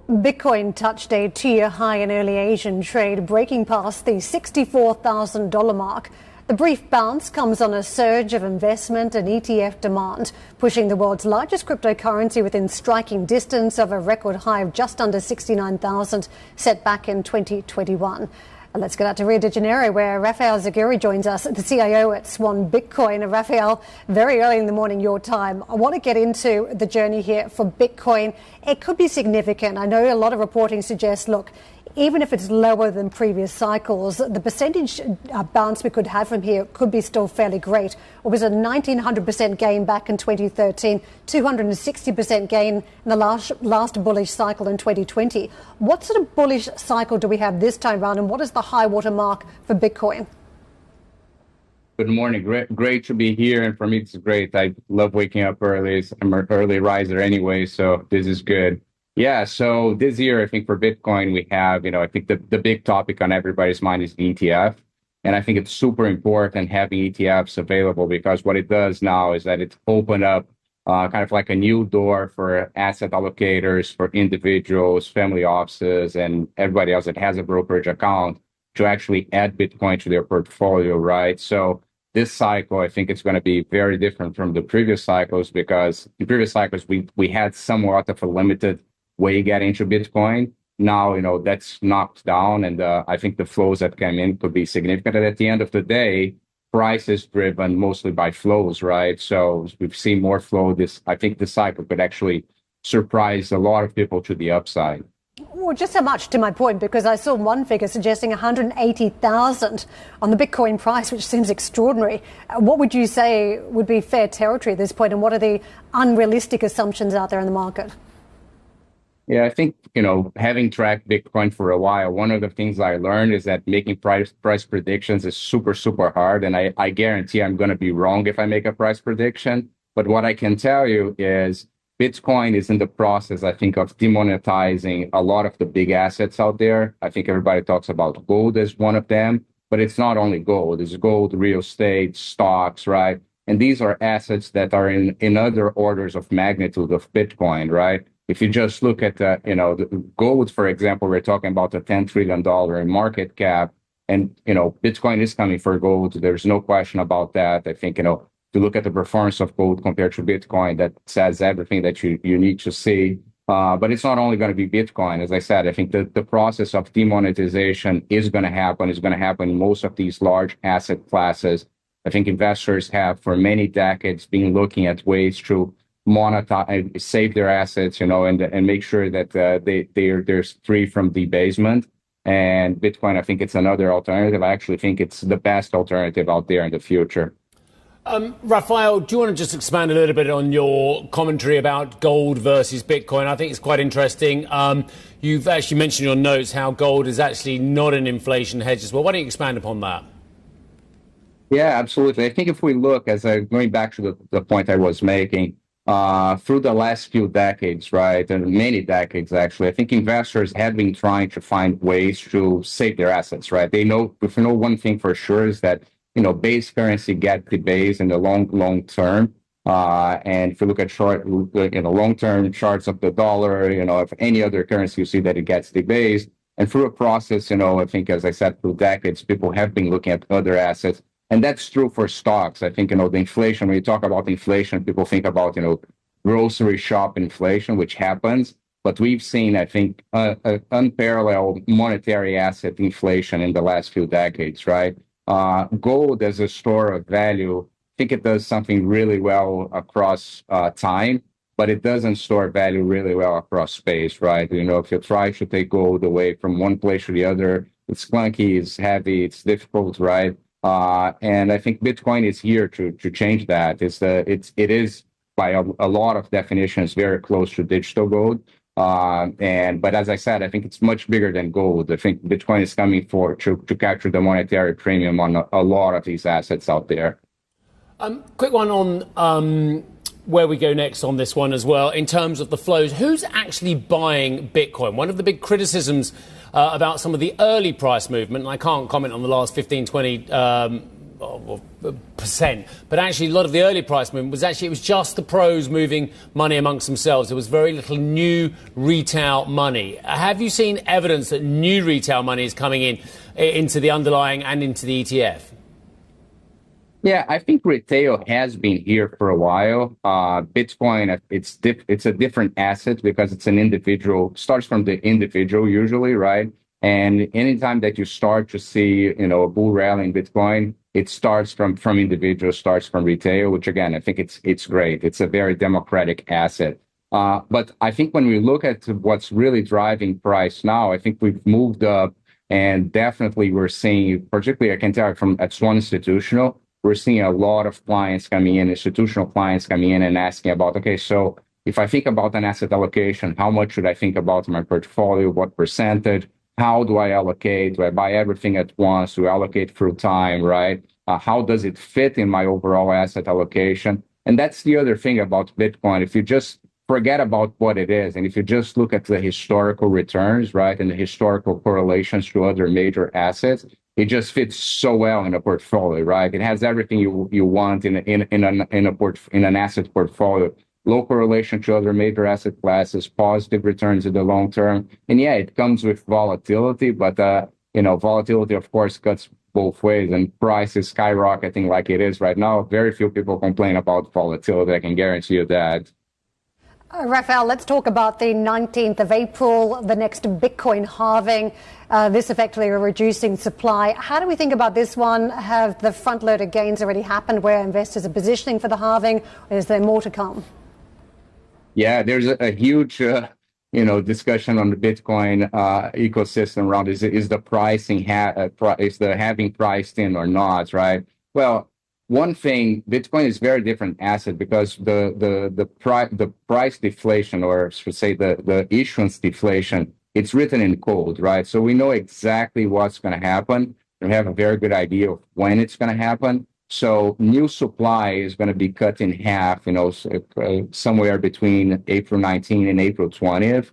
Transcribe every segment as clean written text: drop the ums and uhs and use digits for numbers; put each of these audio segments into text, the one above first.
Bitcoin touched a two-year high in early Asian trade, breaking past the $64,000 mark. The brief bounce comes on a surge of investment and ETF demand, pushing the world's largest cryptocurrency within striking distance of a record high of just under 69,000 set back in 2021. Let's get out to Rio de Janeiro, where Raphy Zagury joins us, the CIO at Swan Bitcoin. Raphael, very early in the morning, your time. I want to get into the journey here for Bitcoin. It could be significant. I know a lot of reporting suggests, look, even if it's lower than previous cycles, the percentage bounce we could have from here could be still fairly great. It was a 1,900% gain back in 2013, 260% gain in the last bullish cycle in 2020. What sort of bullish cycle do we have this time around, and what is the high water mark for Bitcoin? Good morning. Great to be here. And for me, it's great. I love waking up early. I'm an early riser anyway, so this is good. Yeah, so this year, I think for Bitcoin, we have, I think the big topic on everybody's mind is the ETF. And I think it's super important having ETFs available, because what it does now is that it's opened up kind of like a new door for asset allocators, for individuals, family offices, and everybody else that has a brokerage account to actually add Bitcoin to their portfolio, right? So this cycle, I think it's going to be very different from the previous cycles, because in previous cycles, we had somewhat of a limited way you get into Bitcoin. Now, that's knocked down, and I think the flows that came in could be significant. And at the end of the day, price is driven mostly by flows, right? So we've seen more flow. I think the cycle could actually surprise a lot of people to the upside. Well, just so much to my point, because I saw one figure suggesting 180,000 on the Bitcoin price, which seems extraordinary. What would you say would be fair territory at this point, and what are the unrealistic assumptions out there in the market? Yeah, I think, having tracked Bitcoin for a while, one of the things I learned is that making price predictions is super, super hard. And I guarantee I'm going to be wrong if I make a price prediction. But what I can tell you is Bitcoin is in the process, I think, of demonetizing a lot of the big assets out there. I think everybody talks about gold as one of them, but it's not only gold. It's gold, real estate, stocks, right? And these are assets that are in other orders of magnitude of Bitcoin, right? If you just look at the gold, for example, we're talking about a $10 trillion in market cap, and Bitcoin is coming for gold. There's no question about that. I think to look at the performance of gold compared to Bitcoin, that says everything that you need to see. But it's not only going to be Bitcoin. As I said, I think the process of demonetization is going to happen. It's going to happen in most of these large asset classes. I think investors have for many decades been looking at ways to monetize, save their assets, and make sure that they're free from debasement. And Bitcoin, I think it's another alternative. I actually think it's the best alternative out there in the future. Raphael, do you want to just expand a little bit on your commentary about gold versus Bitcoin? I think it's quite interesting. You've actually mentioned in your notes how gold is actually not an inflation hedge as well. Why don't you expand upon that? Yeah, absolutely. I think if we look, going back to the point I was making, through the last few decades, right, and many decades actually, I think investors have been trying to find ways to save their assets, right? If you know one thing for sure is that base currency gets debased in the long term. And if you look at long-term charts of the dollar, of any other currency, you see that it gets debased. And through a process, I think, as I said, through decades, people have been looking at other assets. And that's true for stocks. I think, the inflation, when you talk about inflation, people think about, grocery shop inflation, which happens. But we've seen, I think, unparalleled monetary asset inflation in the last few decades, right? Gold as a store of value, I think it does something really well across time, but it doesn't store value really well across space, right? If you try to take gold away from one place to the other, it's clunky, it's heavy, it's difficult, right? And I think Bitcoin is here to change that. It is by a lot of definitions very close to digital gold. But as I said, I think it's much bigger than gold. I think Bitcoin is coming to capture the monetary premium on a lot of these assets out there. Quick one on where we go next on this one as well, in terms of the flows. Who's actually buying Bitcoin? One of the big criticisms about some of the early price movement, and I can't comment on the last 15, 20 percent, but actually a lot of the early price movement was it was just the pros moving money amongst themselves. There was very little new retail money. Have you seen evidence that new retail money is coming into the underlying and into the ETF? Yeah, I think retail has been here for a while. Bitcoin, it's a different asset because it's an individual, starts from the individual usually, right? And anytime that you start to see, a bull rally in Bitcoin, it starts from individuals, starts from retail, which again, I think it's great. It's a very democratic asset. But I think when we look at what's really driving price now, I think we've moved up, and definitely we're seeing, particularly I can tell from at Swan Institutional, we're seeing a lot of clients coming in, institutional clients coming in and asking about, okay, so if I think about an asset allocation, how much should I think about my portfolio? What percentage? How do I allocate? Do I buy everything at once? Do I allocate through time, right? How does it fit in my overall asset allocation? And that's the other thing about Bitcoin. If you just forget about what it is, and if you just look at the historical returns, right, and the historical correlations to other major assets, it just fits so well in a portfolio, right? It has everything you want in an asset portfolio. Low correlation to other major asset classes, positive returns in the long term, and yeah, it comes with volatility, but volatility of course cuts both ways, and price is skyrocketing like it is right now. Very few people complain about volatility. I can guarantee you that. Raphael, let's talk about the 19th of April, the next Bitcoin halving. This effectively a reducing supply. How do we think about this one? Have the front-loaded gains already happened where investors are positioning for the halving, or is there more to come? Yeah, there's a huge, discussion on the Bitcoin ecosystem around is the pricing is the halving priced in or not, right? Well, one thing, Bitcoin is a very different asset because the price deflation, or should say the issuance deflation, it's written in code, right? So we know exactly what's going to happen. We have a very good idea of when it's going to happen. So new supply is going to be cut in half, somewhere between April 19th and April 20th.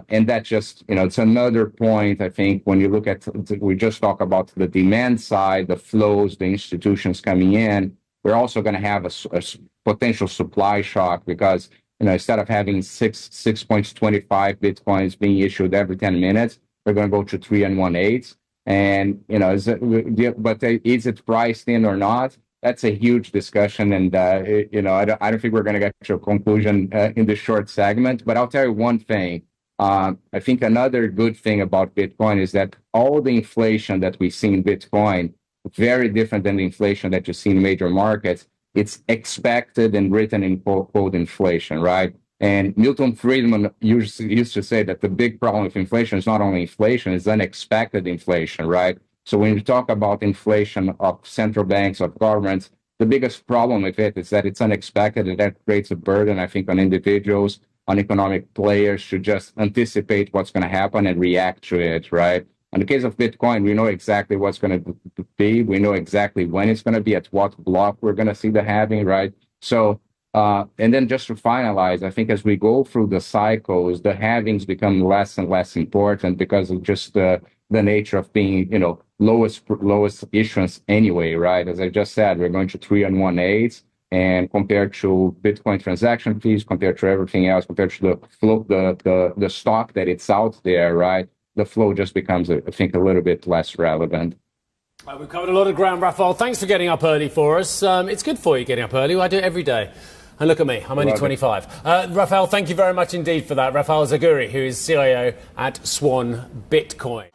And that just, it's another point, I think, when you look at, we just talk about the demand side, the flows, the institutions coming in, we're also going to have a potential supply shock because, instead of having 6.25 Bitcoins being issued every 10 minutes, we're going to go to 3 1/8. And, but is it priced in or not? That's a huge discussion. And, I don't think we're going to get to a conclusion in this short segment. But I'll tell you one thing. I think another good thing about Bitcoin is that all the inflation that we see in Bitcoin, very different than the inflation that you see in major markets, it's expected and written in quote inflation, right? And Milton Friedman used to say that the big problem with inflation is not only inflation, it's unexpected inflation, right? So when you talk about inflation of central banks, of governments, the biggest problem with it is that it's unexpected, and that creates a burden, I think, on individuals, on economic players to just anticipate what's going to happen and react to it, right? In the case of Bitcoin, we know exactly what's going to be. We know exactly when it's going to be, at what block we're going to see the halving, right? So, and then just to finalize, I think as we go through the cycles, the halvings become less and less important because of just the nature of being, lowest issuance anyway, right? As I just said, we're going to 3 1/8, and compared to Bitcoin transaction fees, compared to everything else, compared to the flow, the stock that it's out there, right? The flow just becomes, I think, a little bit less relevant. We've covered a lot of ground, Raphael. Thanks for getting up early for us. It's good for you getting up early. I do it every day. And look at me, I'm only 25. Raphael, thank you very much indeed for that. Raphy Zagury, who is CIO at Swan Bitcoin.